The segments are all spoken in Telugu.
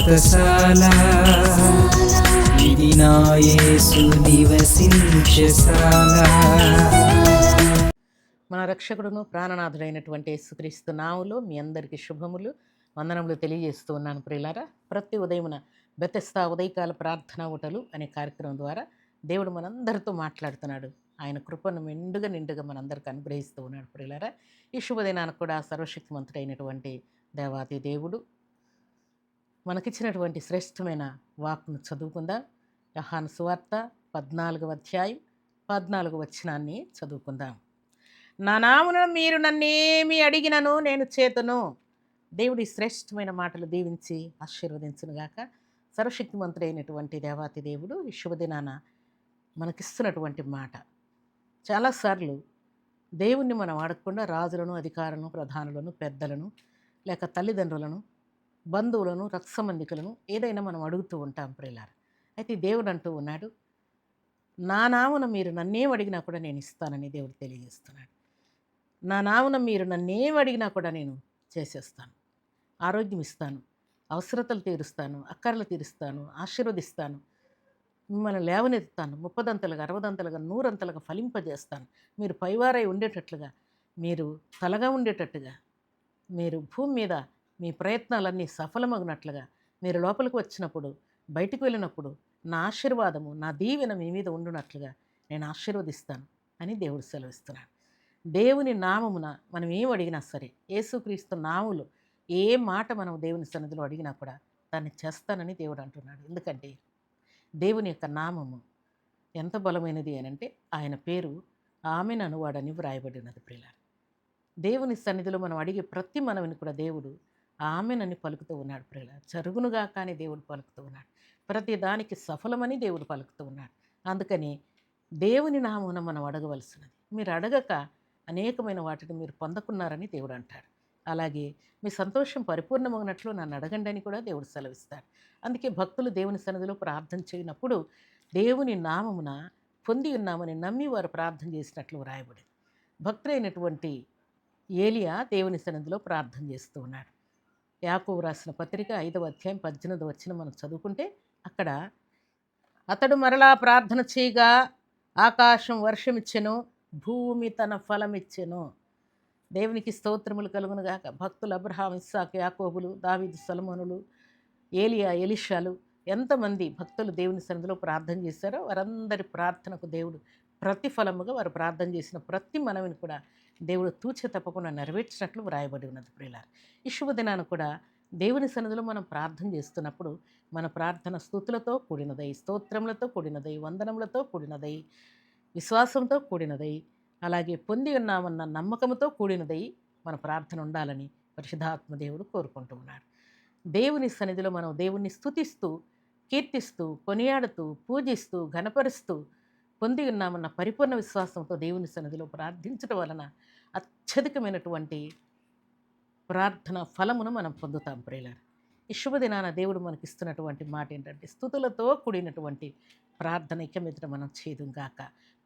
వ్రతశాల ఇది నా యేసు నివసించశాల. మన రక్షకుడును ప్రాణనాథుడైనటువంటి యేసుక్రీస్తు నామములో మీ అందరికీ శుభములు వందనములు తెలియజేస్తూ ఉన్నాను ప్రియులారా. ప్రతి ఉదయమున బెతెస్దా ఉదయకాల ప్రార్థనా ఊటలు అనే కార్యక్రమం ద్వారా దేవుడు మనందరితో మాట్లాడుతున్నాడు. ఆయన కృపను నిండుగా మనందరికీ అనుగ్రహిస్తూ ఉన్నాడు ప్రియులారా. ఈ శుభదినానికి కూడా సర్వశక్తిమంతుడైనటువంటి దేవాది దేవుడు మనకిచ్చినటువంటి శ్రేష్టమైన వాక్ను చదువుకుందాం. యోహాను సువార్త 14వ అధ్యాయం 14వ వచనాన్ని చదువుకుందాం. నా నామమున మీరు నన్నేమి అడిగినను నేను చేతును. దేవుడి శ్రేష్టమైన మాటలు దీవించి ఆశీర్వదించునుగాక. సర్వశక్తిమంతుడైనటువంటి దేవాతి దేవుడు ఈ శుభదినాన మనకిస్తున్నటువంటి మాట. చాలాసార్లు దేవుణ్ణి మనం అడగకుండా రాజులను, అధికారులను, ప్రధానులను, పెద్దలను, లేక తల్లిదండ్రులను, బంధువులను, రక్త సంబంధికులను ఏదైనా మనం అడుగుతూ ఉంటాం ప్రియులారా. అయితే దేవుడు అంటూ ఉన్నాడు, నా నామున మీరు నన్నేం అడిగినా కూడా నేను ఇస్తానని దేవుడు తెలియజేస్తున్నాడు. నా నామున మీరు నన్నేం అడిగినా కూడా నేను చేసేస్తాను. ఆరోగ్యం ఇస్తాను, అవసరతలు తీరుస్తాను, అక్కర్లు తీరుస్తాను, ఆశీర్వదిస్తాను, మిమ్మల్ని లేవనెత్తుతాను, 30దంతలుగా 60దంతలుగా 100అంతలుగా ఫలింపజేస్తాను. మీరు పైవారై ఉండేటట్లుగా, మీరు తలగా ఉండేటట్టుగా, మీరు భూమి మీద మీ ప్రయత్నాలన్నీ సఫలమగినట్లుగా, మీరు లోపలికి వచ్చినప్పుడు బయటికి వెళ్ళినప్పుడు నా ఆశీర్వాదము, నా దీవెన మీ మీద ఉండునట్లుగా నేను ఆశీర్వదిస్తాను అని దేవుడు సెలవిస్తున్నాడు. దేవుని నామమున మనం ఏం అడిగినా సరే, యేసుక్రీస్తు నాములు ఏ మాట మనం దేవుని సన్నిధిలో అడిగినా కూడా దాన్ని చేస్తానని దేవుడు అంటున్నాడు. ఎందుకంటే దేవుని యొక్క నామము ఎంత బలమైనది అని అంటే ఆయన పేరు ఆమెను అనువాడని వ్రాయబడినది ప్రియులారా. దేవుని సన్నిధిలో మనం అడిగే ప్రతి మనవిని కూడా దేవుడు ఆమెనని పలుకుతూ ఉన్నాడు ప్రియులారా. జరుగునుగా కానీ దేవుడు పలుకుతూ ఉన్నాడు. ప్రతి దానికి సఫలమని దేవుడు పలుకుతూ ఉన్నాడు. అందుకని దేవుని నామమున మనం అడగవలసినది. మీరు అడగక అనేకమైన వాటిని మీరు పొందకున్నారని దేవుడు అంటాడు. అలాగే మీ సంతోషం పరిపూర్ణమగినట్లు నన్ను అడగండి అని కూడా దేవుడు సెలవిస్తాడు. అందుకే భక్తులు దేవుని సన్నిధిలో ప్రార్థన చేయనప్పుడు దేవుని నామమున పొంది ఉన్నామని నమ్మి వారు ప్రార్థన చేసినట్లు వ్రాయబడింది. భక్తులైనటువంటి ఏలియా దేవుని సన్నిధిలో ప్రార్థన చేస్తూ ఉన్నాడు. యాకోబు రాసిన పత్రిక 5వ అధ్యాయం 18వ వచనం మనం చదువుకుంటే అక్కడ అతడు మరలా ప్రార్థన చేయగా ఆకాశం వర్షమిచ్చెను, భూమి తన ఫలమిచ్చెను. దేవునికి స్తోత్రములు కలుగునుగాక. భక్తులు అబ్రహాం, ఇస్సాకు, యాకోబులు, దావీదు, సొలొమోనులు, ఏలియా, ఎలీషాలు ఎంతమంది భక్తులు దేవుని సన్నిధిలో ప్రార్థన చేశారో వారందరి ప్రార్థనకు దేవుడు ప్రతిఫలముగా వారు ప్రార్థన చేసిన ప్రతి మనవిని కూడా దేవుడు తూచే తప్పకుండా నెరవేర్చినట్లు వ్రాయబడి ఉన్నది ప్రియులారా. ఈ శుభదినాన్ని కూడా దేవుని సన్నిధిలో మనం ప్రార్థన చేస్తున్నప్పుడు మన ప్రార్థన స్తుతులతో కూడినదై, స్తోత్రములతో కూడినదై, వందనములతో కూడినదై, విశ్వాసంతో కూడినదై, అలాగే పొంది ఉన్నామన్న నమ్మకంతో కూడినదై మన ప్రార్థన ఉండాలని పరిశుద్ధాత్మ దేవుడు కోరుకుంటూ ఉన్నాడు. దేవుని సన్నిధిలో మనం దేవుణ్ణి స్తుతిస్తూ, కీర్తిస్తూ, కొనియాడుతూ, పూజిస్తూ, ఘనపరుస్తూ పొంది ఉన్నామన్న పరిపూర్ణ విశ్వాసంతో దేవుని సన్నిధిలో ప్రార్థించడం వలన అత్యధికమైనటువంటి ప్రార్థన ఫలమును మనం పొందుతాం ప్రియులారా. ఈ శుభదినాన దేవుడు మనకి ఇస్తున్నటువంటి మాట ఏంటంటే స్తుతులతో కూడినటువంటి ప్రార్థన ఇక మీదట మనం చేయదుంగాక.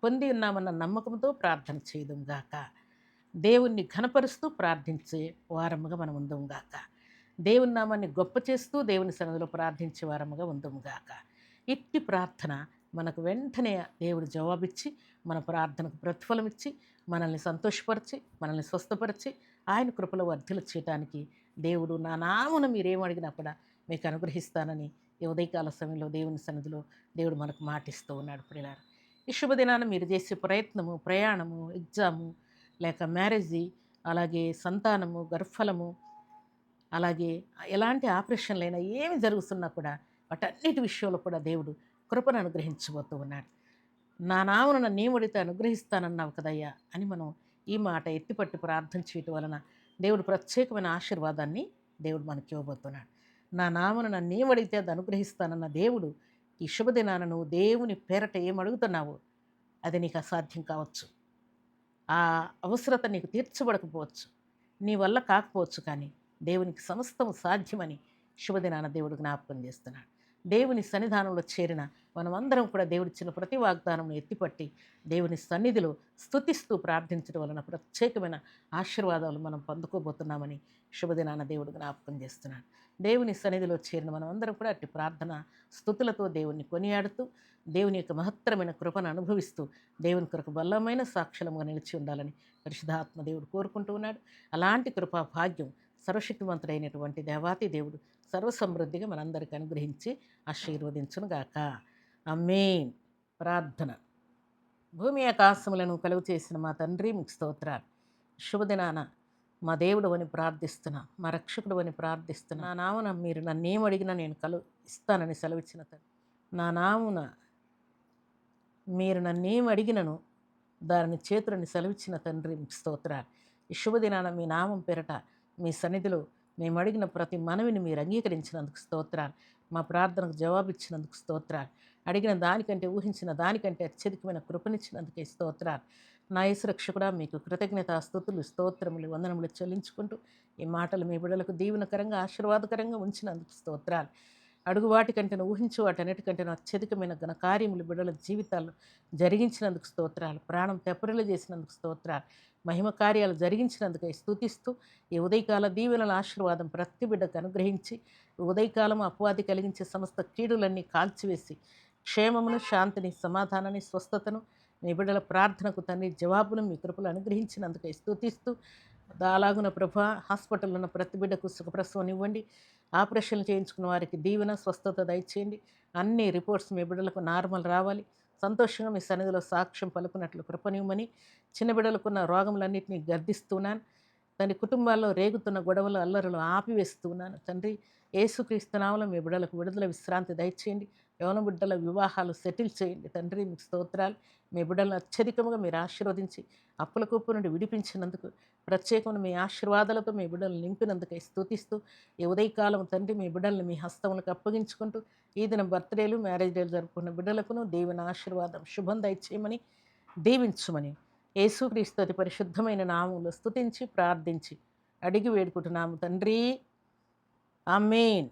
పొంది ఉన్నామన్న నమ్మకంతో ప్రార్థన చేయదుంగాక. దేవుణ్ణి ఘనపరుస్తూ ప్రార్థించే వారముగా మనం ఉందుంగాక. దేవుని నామాన్ని గొప్ప చేస్తూ దేవుని సన్నిధిలో ప్రార్థించే వారముగా ఉందుంగాక. ఇట్టి ప్రార్థన మనకు వెంటనే దేవుడు జవాబిచ్చి మన ప్రార్థనకు ప్రతిఫలం ఇచ్చి మనల్ని సంతోషపరిచి మనల్ని స్వస్థపరిచి ఆయన కృపలో వర్ధలు చేయడానికి దేవుడు నా నామున మీరేం అడిగినా కూడా మీకు అనుగ్రహిస్తానని ఈ ఉదయకాల సమయంలో దేవుని సన్నిధిలో దేవుడు మనకు మాటిస్తూ ఉన్నాడు ప్రియులారా. ఈ శుభదినాన మీరు చేసే ప్రయత్నము, ప్రయాణము, ఎగ్జాము, లేక మ్యారేజీ, అలాగే సంతానము, గర్భఫలము, అలాగే ఎలాంటి ఆపరేషన్లైనా ఏమి జరుగుతున్నా కూడా వాటన్నిటి విషయంలో కూడా దేవుడు కృపను అనుగ్రహించబోతూ ఉన్నాడు. నా నామను నన్నేం అడిగితే అనుగ్రహిస్తానన్నావు కదయ్యా అని మనం ఈ మాట ఎత్తిపట్టి ప్రార్థన చేయటం వలన దేవుడు ప్రత్యేకమైన ఆశీర్వాదాన్ని దేవుడు మనకి ఇవ్వబోతున్నాడు. నా నామను నన్నేం అడిగితే అది అనుగ్రహిస్తానన్న దేవుడు ఈ శుభదినాన నువ్వు దేవుని పేరట ఏం అడుగుతున్నావో అది నీకు అసాధ్యం కావచ్చు. ఆ అవసరత నీకు తీర్చబడకపోవచ్చు, నీ వల్ల కాకపోవచ్చు, కానీ దేవునికి సమస్తము సాధ్యమని శుభదినాన దేవుడు జ్ఞాపకం చేస్తున్నాడు. దేవుని సన్నిధానంలో చేరిన మనమందరం కూడా దేవుడిచ్చిన ప్రతి వాగ్దానం ఎత్తిపట్టి దేవుని సన్నిధిలో స్తుతిస్తూ ప్రార్థించడం వలన ప్రత్యేకమైన ఆశీర్వాదాలు మనం పొందుకోబోతున్నామని శుభదినాన దేవుడు జ్ఞాపకం చేస్తున్నాడు. దేవుని సన్నిధిలో చేరిన మనం అందరం కూడా అట్టి ప్రార్థన స్తుతులతో దేవుణ్ణి కొనియాడుతూ దేవుని యొక్క మహత్తరమైన కృపను అనుభవిస్తూ దేవుని కొరకు బలమైన సాక్షులముగా నిలిచి ఉండాలని పరిశుద్ధాత్మ దేవుడు కోరుకుంటూ ఉన్నాడు. అలాంటి కృపా భాగ్యం సర్వశక్తివంతుడైనటువంటి దేవాతి దేవుడు సర్వసమృద్ధిగా మనందరికీ అనుగ్రహించి ఆశీర్వదించునుగాక. ఆమేన్. ప్రార్థన. భూమి ఆకాశములను కలుగు చేసిన మా తండ్రి మీకు స్తోత్రాలు. శుభదినాన మా దేవుడు అని ప్రార్థిస్తున్నా, మా రక్షకుడు అని ప్రార్థిస్తున్నా. నా నామున మీరు నన్నేం అడిగినా నేను ఇస్తానని సెలవిచ్చిన తండ్రి, నా నామున మీరు నన్నేం అడిగినను దానిని చేతులని సెలవిచ్చిన తండ్రి మీకు స్తోత్రాలు. ఈ శుభదినాన మీ నామం పేరట మీ సన్నిధిలో మేము అడిగిన ప్రతి మనవిని మీరు అంగీకరించినందుకు స్తోత్రాలు. మా ప్రార్థనకు జవాబిచ్చినందుకు స్తోత్రాలు. అడిగిన దానికంటే ఊహించిన దానికంటే అత్యధికమైన కృపనిచ్చినందుకే స్తోత్రాలు. నా యేసు రక్షకుడా మీకు కృతజ్ఞత స్తుతులు స్తోత్రములు వందనములు చెల్లించుకుంటూ ఈ మాటలు మీ బిడ్డలకు దీవెనకరంగా ఆశీర్వాదకరంగా ఉంచినందుకు స్తోత్రాలు. అడుగు వాటికంటే ఊహించు వాటన్నిటికంటే అత్యధికమైన ఘన కార్యములు బిడ్డల జీవితాల్లో జరిగించినందుకు స్తోత్రాలు. ప్రాణం తెప్పరిలు చేసినందుకు స్తోత్రాలు. మహిమ కార్యాలు జరిగించినందుకై స్తుతిస్తూ ఈ ఉదయకాల దీవెనల ఆశీర్వాదం ప్రతి బిడ్డకు అనుగ్రహించి ఉదయకాలం అపవాది కలిగించే సమస్త కీడులన్నీ కాల్చివేసి క్షేమమును, శాంతిని, సమాధానాన్ని, స్వస్థతను మీ బిడ్డల ప్రార్థనకు తండ్రి జవాబును మీ కృపలు అనుగ్రహించినందుకై స్తుతిస్తూ అలాగున ప్రభా హాస్పిటల్లో ఉన్న ప్రతి బిడ్డకు సుఖప్రసవం ఇవ్వండి. ఆపరేషన్లు చేయించుకున్న వారికి దీవెన, స్వస్థత దయచేయండి. అన్ని రిపోర్ట్స్ మీ బిడ్డలకు నార్మల్ రావాలి. సంతోషంగా మీ సన్నిధిలో సాక్ష్యం పలుకున్నట్లు కృపనివ్వమని చిన్న బిడ్డలకున్న రోగములన్నింటినీ గర్దిస్తున్నాను తండ్రి. కుటుంబాల్లో రేగుతున్న గొడవలు, అల్లరులు ఆపివేస్తున్నాను తండ్రి. యేసుక్రీస్తు నామములో మీ బిడ్డలకు విడుదల, విశ్రాంతి దయచేయండి. యవన బిడ్డల వివాహాలు సెటిల్ చేయండి తండ్రి. మీకు స్తోత్రాలు. మీ బిడ్డలను అత్యధికంగా మీరు ఆశీర్వదించి అప్పుల కుప్పు నుండి విడిపించినందుకు, ప్రత్యేకమైన మీ ఆశీర్వాదాలతో మీ బిడ్డలు నింపినందుకై స్తుతిస్తూ ఈ ఉదయకాలం తండ్రి మీ బిడ్డలను మీ హస్తములకు అప్పగించుకుంటూ ఈ దిన బర్త్డేలు, మ్యారేజ్ డేలు జరుపుకున్న బిడ్డలకును దేవుని ఆశీర్వాదం, శుభం దయచేయమని, దీవించమని యేసుక్రీస్తు అతి పరిశుద్ధమైన నామములో స్తుతించి ప్రార్థించి అడిగి వేడుకుంటున్నాము తండ్రి. ఆమేన్.